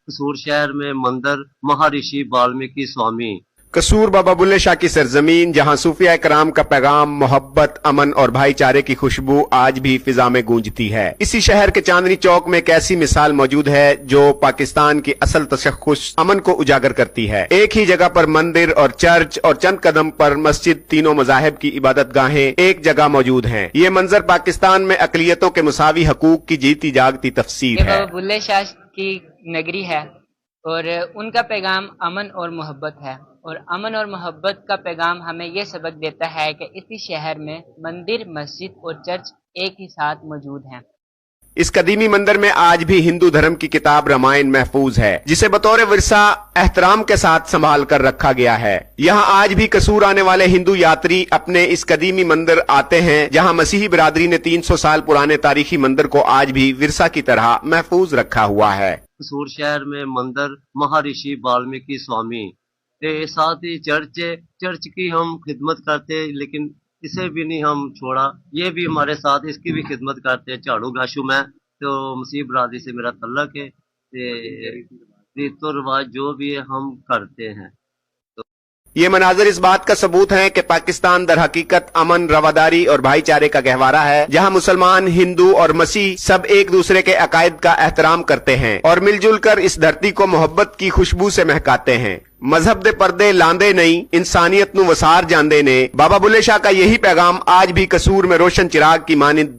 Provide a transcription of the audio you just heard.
कसूर शहर में मंदिर महर्षि वाल्मीकि स्वामी। कसूर बाबा बुल्ले शाह की सरजमीन, जहां सूफिया कराम का पैगाम मोहब्बत, अमन और भाईचारे की खुशबू आज भी फिजा में गूंजती है। इसी शहर के चांदनी चौक में एक ऐसी मिसाल मौजूद है जो पाकिस्तान की असल तशख्खुस अमन को उजागर करती है। एक ही जगह पर मंदिर और चर्च और चंद कदम पर मस्जिद, तीनों मजाहिब की इबादत गाहें एक जगह मौजूद हैं। ये मंजर पाकिस्तान में अकलियतों के मुसावी हकूक की जीती जागती तफसीर है। बाबा बुल्ले शाह की नगरी है और उनका पैगाम अमन और मोहब्बत है, और अमन और मोहब्बत का पैगाम हमें ये सबक देता है कि इसी शहर में मंदिर, मस्जिद और चर्च एक ही साथ मौजूद हैं। इस कदीमी मंदिर में आज भी हिंदू धर्म की किताब रामायण महफूज है, जिसे बतौर विरसा एहतराम के साथ संभाल कर रखा गया है। यहाँ आज भी कसूर आने वाले हिंदू यात्री अपने इस कदीमी मंदिर आते हैं, जहाँ मसीही बिरादरी ने 300 साल पुराने तारीखी मंदिर को आज भी विरसा की तरह महफूज रखा हुआ है। कसूर शहर में मंदिर महर्षि वाल्मीकि स्वामी के साथ ही चर्च की हम खिदमत करते हैं, लेकिन इसे भी नहीं हम छोड़ा। ये भी हमारे साथ इसकी भी खिदमत करते हैं। झाड़ू गाशू में तो मसीह बरादरी से मेरा तल्लक है, रीतो रिवाज जो भी है हम करते हैं। ये मनाजर इस बात का सबूत है कि पाकिस्तान दर हकीकत अमन, रवादारी और भाईचारे का गहवारा है, जहाँ मुसलमान, हिंदू और मसीह सब एक दूसरे के अकायद का एहतराम करते हैं और मिलजुल कर इस धरती को मोहब्बत की खुशबू से महकाते हैं। मजहब दे पर्दे लांदे नहीं, इंसानियत नू वसार जांदे ने। बाबा बुल्ले शाह का यही पैगाम आज भी कसूर में रोशन चिराग की मानिंद